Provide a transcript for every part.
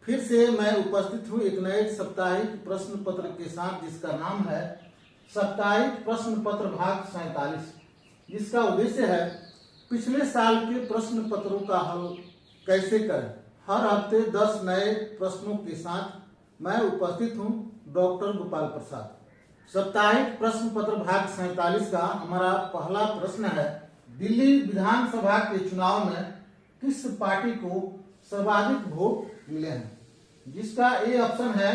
फिर से मैं उपस्थित हूँ एक नए साप्ताहिक प्रश्न पत्र के साथ, जिसका नाम है साप्ताहिक प्रश्न पत्र भाग 47, जिसका उद्देश्य है पिछले साल के प्रश्न पत्रों का हल कैसे करें। हर हफ्ते 10 नए प्रश्नों के साथ मैं उपस्थित हूँ, डॉक्टर गोपाल प्रसाद। साप्ताहिक प्रश्न पत्र भाग 47 का हमारा पहला प्रश्न है, दिल्ली विधानसभा के चुनाव में किस पार्टी को सर्वाधिक वोट मिले हैं। जिसका ए ऑप्शन है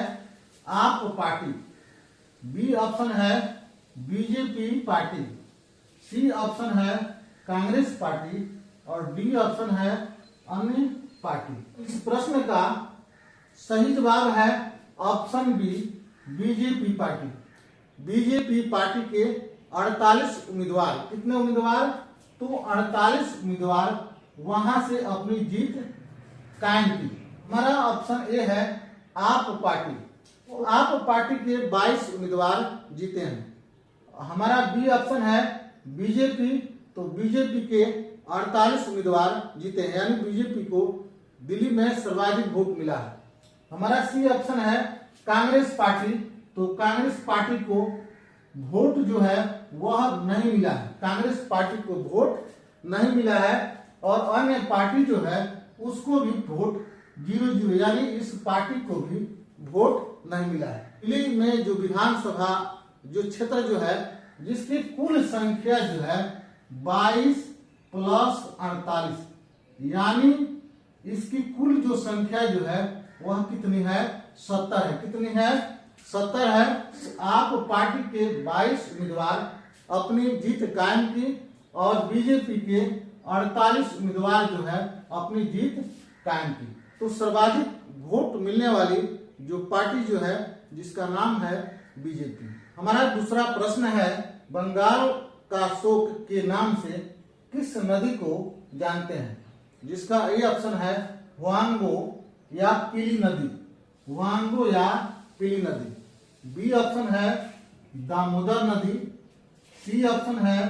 आप पार्टी, बी ऑप्शन है बीजेपी पार्टी, सी ऑप्शन है कांग्रेस पार्टी और डी ऑप्शन है अन्य पार्टी। इस प्रश्न का सही जवाब है option B, BJP party. BJP party के 48 उम्मीदवार, कितने उम्मीदवार? तो 48 उम्मीदवार वहां से अपनी जीत कायम की। हमारा ऑप्शन ए है आप पार्टी, तो आप पार्टी के 22 उम्मीदवार जीते हैं। हमारा बी ऑप्शन है बीजेपी, तो बीजेपी के 48 उम्मीदवार जीते हैं, यानी बीजेपी को दिल्ली में सर्वाधिक वोट मिला है। हमारा सी ऑप्शन है कांग्रेस पार्टी, तो कांग्रेस पार्टी को वोट जो है वह नहीं मिला है, कांग्रेस पार्टी को वोट नहीं मिला है और अन्य पार्टी जो है उसको भी वोट 0-0, यानी इस पार्टी को भी वोट नहीं मिला है। दिल्ली में जो विधानसभा जो क्षेत्र जो है, जिसकी कुल संख्या जो है 22 + 48, यानी इसकी कुल जो संख्या जो है वह कितनी है? 70 है। कितनी है? 70 है। आप पार्टी के 22 उम्मीदवार अपनी जीत कायम की और बीजेपी के 48 उम्मीदवार जो है अपनी जीत कायम की। तो सर्वाधिक वोट मिलने वाली जो पार्टी जो है, जिसका नाम है बीजेपी। हमारा दूसरा प्रश्न है, बंगाल का शोक के नाम से किस नदी को जानते हैं। जिसका ए ऑप्शन है हुआंगो या पीली नदी, हुआंगो या पीली नदी। बी ऑप्शन है दामोदर नदी, सी ऑप्शन है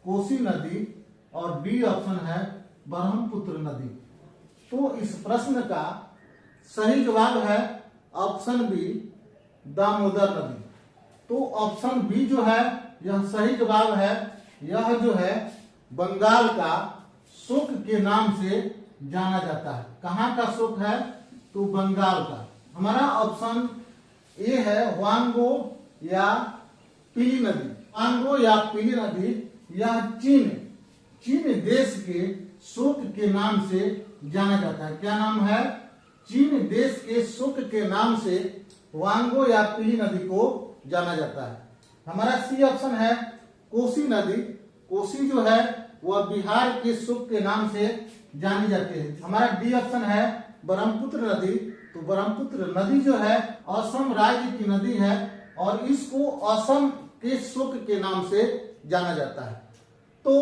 कोसी नदी और डी ऑप्शन है ब्रह्मपुत्र नदी। तो इस प्रश्न का सही जवाब है ऑप्शन बी, दामोदर नदी। तो ऑप्शन बी जो है यह सही जवाब है। यह जो है बंगाल का शोक के नाम से जाना जाता है। कहाँ का शोक है? तो बंगाल का। हमारा ऑप्शन ए है हुआंगो या पीली नदी। हुआंगो या पीली नदी यह चीन देश के शोक के नाम से जाना जाता है। क्या नाम है? चीन देश के शोक के नाम से हुआंगो या पीली नदी को जाना जाता है। हमारा सी ऑप्शन है कोसी नदी। कोसी जो है वह बिहार के शोक के नाम से जानी जाती है। हमारा डी ऑप्शन है ब्रह्मपुत्र नदी। तो ब्रह्मपुत्र नदी जो है असम राज्य की नदी है और इसको असम के शोक के नाम से जाना जाता है। तो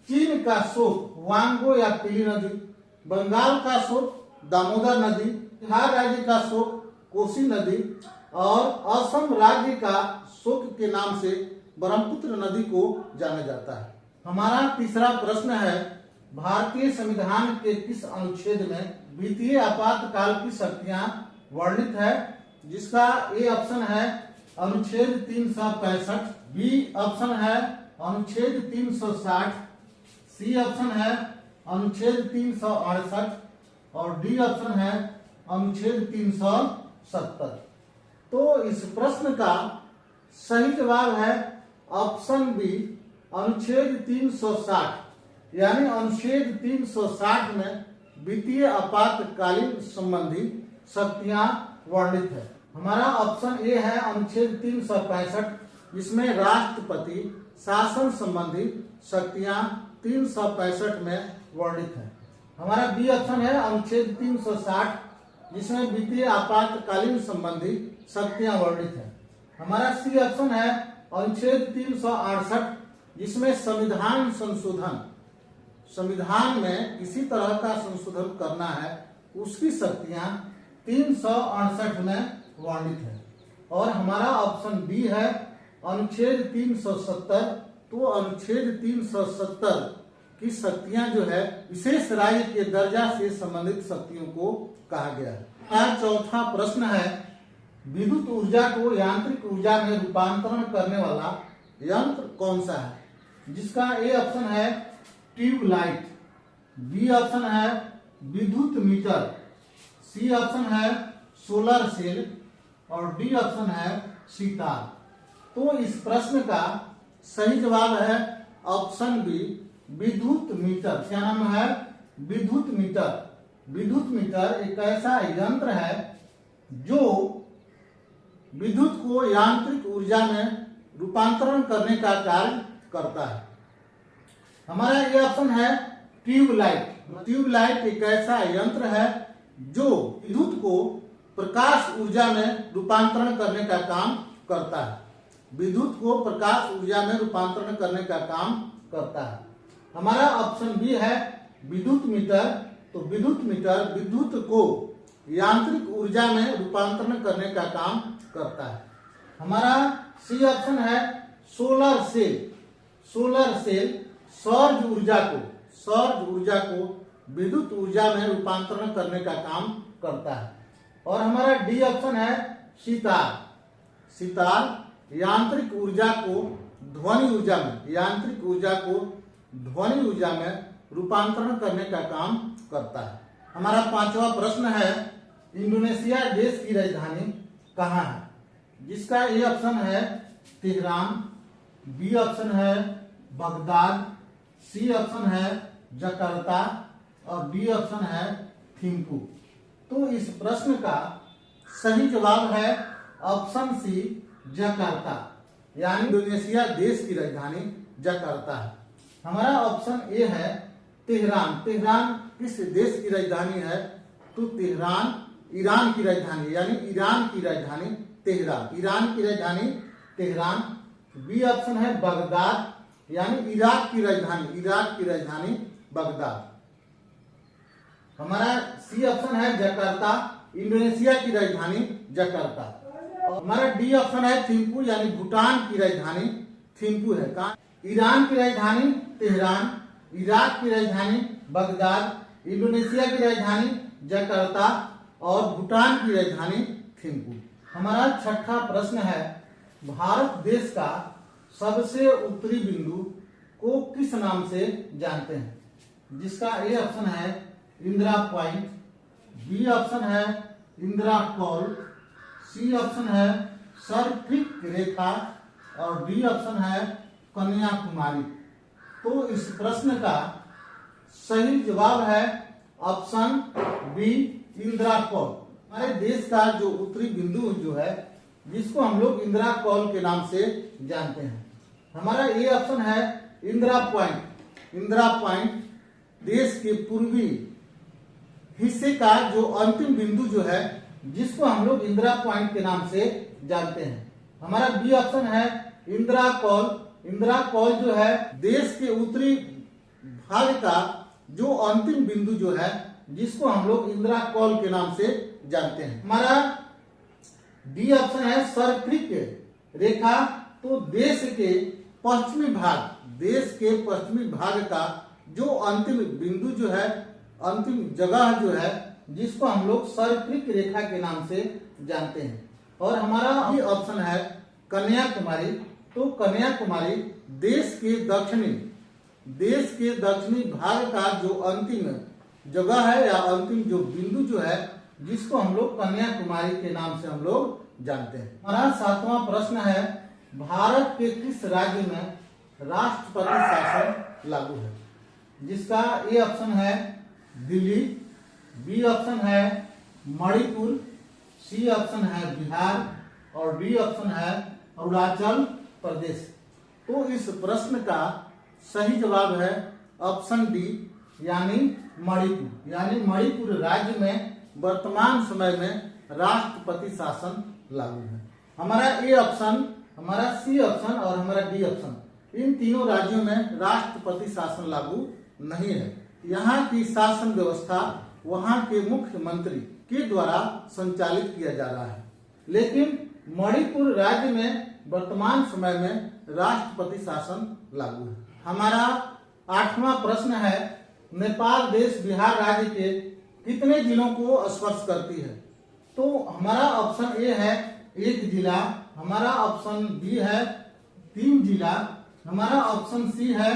चीन का शोक हुआंगो या पीली नदी, बंगाल का शोक दामोदर नदी, बिहार राज्य का शोक कोसी नदी और असम राज्य का शोक के नाम से ब्रह्मपुत्र नदी को जाना जाता है। हमारा तीसरा प्रश्न है, भारतीय संविधान के किस अनुच्छेद में वित्तीय आपातकाल की शक्तियां वर्णित है। जिसका ए ऑप्शन है अनुच्छेद 365, बी ऑप्शन है अनुच्छेद 360, सी ऑप्शन है अनुच्छेद 368 और डी ऑप्शन है अनुच्छेद 370। तो इस प्रश्न का सही जवाब है ऑप्शन बी, अनुच्छेद 360, यानी अनुच्छेद 360 में वित्तीय आपातकालीन संबंधी शक्तियां वर्णित है। हमारा ऑप्शन ए है अनुच्छेद 365, जिसमें राष्ट्रपति शासन संबंधी शक्तियां 365 में वर्णित है। हमारा बी ऑप्शन है अनुच्छेद 360, जिसमें वित्तीय आपातकालीन संबंधी शक्तियां वर्णित है। हमारा सी ऑप्शन है अनुच्छेद 368, जिसमें संविधान संशोधन, संविधान में किसी तरह का संशोधन करना है उसकी शक्तियां 368 में वर्णित है। और हमारा ऑप्शन बी है अनुच्छेद 370। तो अनुच्छेद 370 की शक्तियां जो है विशेष राज्य के दर्जा से संबंधित शक्तियों को कहा गया है। चौथा प्रश्न है, विद्युत ऊर्जा को यांत्रिक ऊर्जा में रूपांतरण करने वाला यंत्र कौन सा है? जिसका ए ऑप्शन है ट्यूबलाइट, बी ऑप्शन है विद्युत मीटर, सी ऑप्शन है सोलर सेल और डी ऑप्शन है सितार। तो इस प्रश्न का सही जवाब है ऑप्शन बी, विद्युत मीटर। क्या नाम है? विद्युत मीटर। विद्युत मीटर एक ऐसा यंत्र है जो विद्युत को यांत्रिक ऊर्जा में रूपांतरण करने का कार्य करता है। हमारा ये ऑप्शन है ट्यूबलाइट। ट्यूबलाइट एक ऐसा यंत्र है जो विद्युत को प्रकाश ऊर्जा में रूपांतरण करने का काम करता है। विद्युत को प्रकाश ऊर्जा में रूपांतरण करने का काम करता है। हमारा ऑप्शन बी है विद्युत मीटर। तो विद्युत मीटर विद्युत को यांत्रिक ऊर्जा में रूपांतरण करने का काम करता है। हमारा सी ऑप्शन है सोलर सेल। सोलर सेल सौर ऊर्जा को विद्युत ऊर्जा में रूपांतरण करने का काम करता है। और हमारा डी ऑप्शन है सितार। सितार यांत्रिक ऊर्जा को ध्वनि ऊर्जा में रूपांतरण करने का काम करता है। हमारा पांचवा प्रश्न है, इंडोनेशिया देश की राजधानी कहाँ है? जिसका ए ऑप्शन है तेहरान, बी ऑप्शन है बगदाद, सी ऑप्शन है जकार्ता और डी ऑप्शन है थिम्पू। तो इस प्रश्न का सही जवाब है ऑप्शन सी जकार्ता, यानी इंडोनेशिया देश की राजधानी जकार्ता है। हमारा ऑप्शन ए है तेहरान। तेहरान किस देश की राजधानी है? तो तेहरान ईरान की राजधानी, यानी ईरान की राजधानी तेहरान। ईरान की राजधानी तेहरान। बी ऑप्शन है बगदाद, यानी इराक की राजधानी बगदाद। हमारा सी ऑप्शन है जकार्ता, इंडोनेशिया की राजधानी जकार्ता। और हमारा डी ऑप्शन है थिम्पू, यानी भूटान की राजधानी थिम्पू है। ईरान की राजधानी तेहरान, इराक की राजधानी बगदाद, इंडोनेशिया की राजधानी जकार्ता और भूटान की राजधानी थिम्पू। हमारा छठा प्रश्न है, भारत देश का सबसे उत्तरी बिंदु को किस नाम से जानते हैं? जिसका ए ऑप्शन है इंदिरा पॉइंट, बी ऑप्शन है इंदिरा कॉल, सी ऑप्शन है सर्पिक रेखा और डी ऑप्शन है कन्याकुमारी। तो इस प्रश्न का सही जवाब है ऑप्शन बी इंदिरा कॉल। हमारे देश का जो उत्तरी बिंदु जो है, जिसको हम लोग इंदिरा कॉल के नाम से जानते हैं। हमारा ए ऑप्शन है इंदिरा पॉइंट। इंदिरा पॉइंट देश के पूर्वी हिस्से का जो अंतिम बिंदु जो है, जिसको हम लोग इंदिरा पॉइंट के नाम से जानते हैं। हमारा बी ऑप्शन है इंदिरा कॉल। इंदिरा कॉल जो है देश के उत्तरी भाग का जो अंतिम बिंदु जो है, जिसको हम लोग इंदिरा कॉल के नाम से जानते हैं। हमारा डी ऑप्शन है सर्पिक रेखा। तो देश के पश्चिमी भाग का जो अंतिम बिंदु जो है, अंतिम जगह जो है, जिसको हम लोग सर्पिक रेखा के नाम से जानते हैं। और हमारा भी ऑप्शन है कन्याकुमारी। तो कन्याकुमारी देश के दक्षिणी भाग का जो अंतिम जगह है या अंतिम जो बिंदु जो है, जिसको हम लोग कन्याकुमारी के नाम से हम लोग जानते हैं। हमारा सातवां प्रश्न है, भारत के किस राज्य में राष्ट्रपति शासन लागू है? जिसका ए ऑप्शन है दिल्ली, बी ऑप्शन है मणिपुर, सी ऑप्शन है बिहार और डी ऑप्शन है अरुणाचल प्रदेश। तो इस प्रश्न का सही जवाब है ऑप्शन डी, यानी मणिपुर। यानी मणिपुर राज्य में वर्तमान समय में राष्ट्रपति शासन लागू है। हमारा ए ऑप्शन, हमारा सी ऑप्शन और हमारा डी ऑप्शन, इन तीनों राज्यों में राष्ट्रपति शासन लागू नहीं है। यहाँ की शासन व्यवस्था वहाँ के मुख्यमंत्री के द्वारा संचालित किया जा रहा है। लेकिन मणिपुर राज्य में वर्तमान समय में राष्ट्रपति शासन लागू है। हमारा आठवां प्रश्न है, नेपाल देश बिहार राज्य के कितने जिलों को स्पर्श करती है? तो हमारा ऑप्शन ए है 1 जिला, हमारा ऑप्शन बी है 3 जिला, हमारा ऑप्शन सी है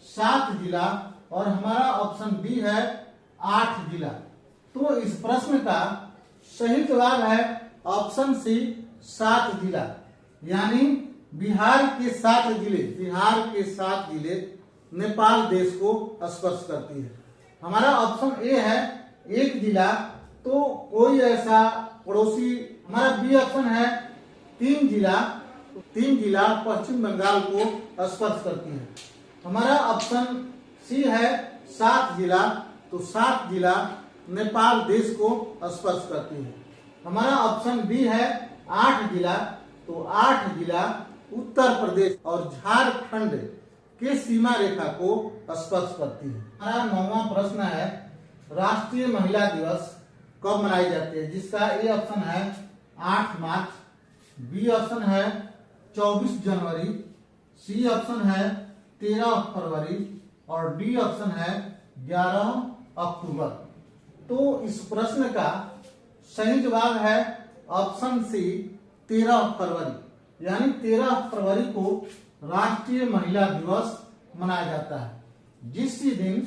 7 जिला और हमारा ऑप्शन डी है 8 जिला। तो इस प्रश्न का सही जवाब है ऑप्शन सी 7 जिला, यानी बिहार के 7 जिले नेपाल देश को स्पर्श करती है। हमारा ऑप्शन ए है 1 जिला, तो कोई ऐसा पड़ोसी। हमारा बी ऑप्शन है 3 जिला पश्चिम बंगाल को स्पर्श करती है। हमारा ऑप्शन सी है 7 जिला, तो 7 जिला नेपाल देश को स्पर्श करती है। हमारा ऑप्शन बी है 8 जिला, तो 8 जिला उत्तर प्रदेश और झारखंड के सीमा रेखा को स्पर्श करती है। हमारा 9वां प्रश्न है राष्ट्रीय महिला दिवस कब मनाई जाती है, जिसका ए ऑप्शन है 8 मार्च, बी ऑप्शन है 24 जनवरी, सी ऑप्शन है 13 फरवरी और डी ऑप्शन है 11 अक्टूबर। तो इस प्रश्न का सही जवाब है ऑप्शन सी 13 फरवरी, यानी 13 फरवरी को राष्ट्रीय महिला दिवस मनाया जाता है, जिस दिन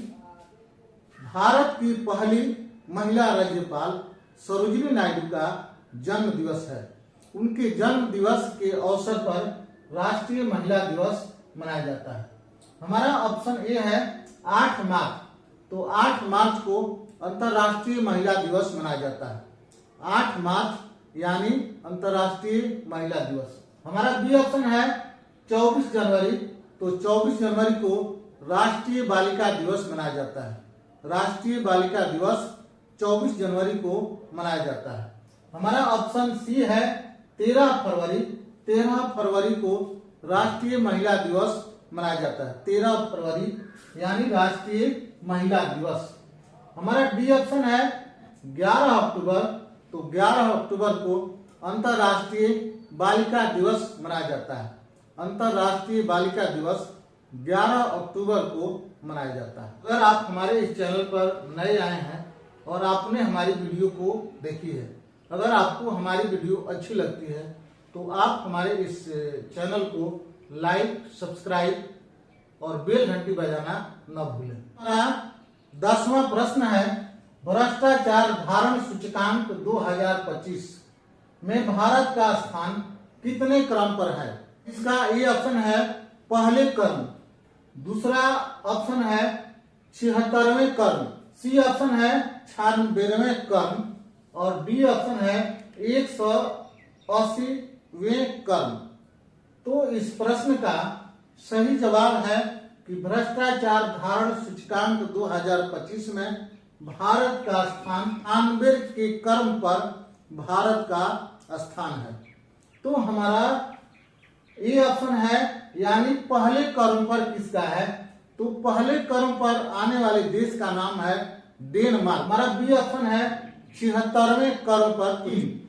भारत की पहली महिला राज्यपाल सरोजिनी नायडू का जन्म दिवस है। उनके जन्म दिवस के अवसर पर राष्ट्रीय महिला दिवस मनाया जाता है। हमारा ऑप्शन ए है 8 मार्च, तो 8 मार्च को अंतर्राष्ट्रीय महिला दिवस मनाया जाता है। 8 मार्च यानी अंतर्राष्ट्रीय महिला दिवस। हमारा बी ऑप्शन है 24 जनवरी, तो 24 जनवरी को राष्ट्रीय बालिका दिवस मनाया जाता है। राष्ट्रीय बालिका दिवस 24 जनवरी को मनाया जाता है। हमारा ऑप्शन सी है 13 फरवरी, 13 फरवरी को राष्ट्रीय महिला दिवस मनाया जाता है। 13 फरवरी यानी राष्ट्रीय महिला दिवस। हमारा डी ऑप्शन है 11 अक्टूबर, तो 11 अक्टूबर को अंतर्राष्ट्रीय बालिका दिवस मनाया जाता है। अंतर्राष्ट्रीय बालिका दिवस 11 अक्टूबर को मनाया जाता है। अगर आप हमारे इस चैनल पर नए आए हैं और आपने हमारी वीडियो को देखी है, अगर आपको हमारी वीडियो अच्छी लगती है तो आप हमारे इस चैनल को लाइक, सब्सक्राइब और बेल घंटी बजाना न भूलें। हमारा 10वां प्रश्न है भ्रष्टाचार धारण सूचकांक 2025 में भारत का स्थान कितने क्रम पर है। इसका ए ऑप्शन है पहले क्रम, दूसरा ऑप्शन है 76वें क्रम, सी ऑप्शन है 96वें क्रम और डी ऑप्शन है 180वें क्रम। तो इस प्रश्न का सही जवाब है कि भ्रष्टाचार धारण सूचकांक 2025 में भारत का स्थान 98 के क्रम पर भारत का स्थान है। तो हमारा ए ऑप्शन है यानी पहले क्रम पर किसका है, तो पहले क्रम पर आने वाले देश का नाम है डेनमार्क। हमारा बी ऑप्शन है 76वें क्रम पर 3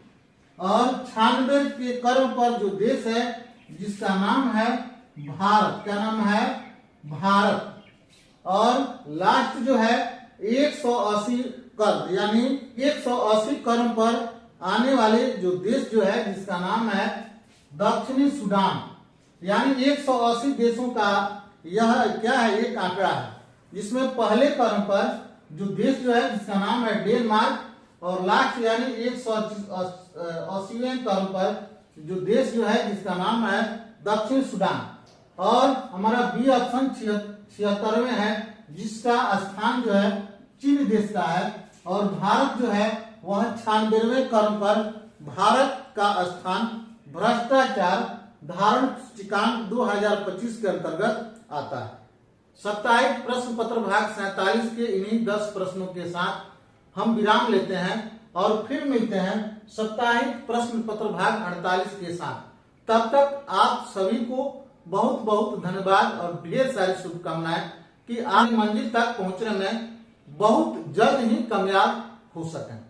और 96 के क्रम पर जो देश है जिसका नाम है भारत। क्या नाम है? भारत। और लास्ट जो है 180 क्रम यानी 180 क्रम पर आने वाले जो देश जो है जिसका नाम है दक्षिणी सूडान। यानी 180 देशों का यह क्या है, एक आंकड़ा है जिसमें पहले क्रम पर जो देश जो है जिसका नाम है डेनमार्क और लास्ट यानी 180वें क्रम पर जो देश जो है जिसका नाम है दक्षिण सूडान। और हमारा बी ऑप्शन 76वें है जिसका स्थान जो है चीन देश का है और भारत जो है वह 96वें क्रम पर भारत का स्थान भ्रष्टाचार धारण सूचकांक 2025 के अंतर्गत आता है। साप्ताहिक प्रश्न पत्र भाग 47 के इन्हीं 10 प्रश्नों के साथ हम विराम लेते हैं और फिर मिलते हैं साप्ताहिक प्रश्न पत्र भाग 48 के साथ। तब तक आप सभी को बहुत बहुत धन्यवाद और ढेर सारी शुभकामनाएं कि आप मंजिल तक पहुंचने में बहुत जल्द ही कामयाब हो सकें।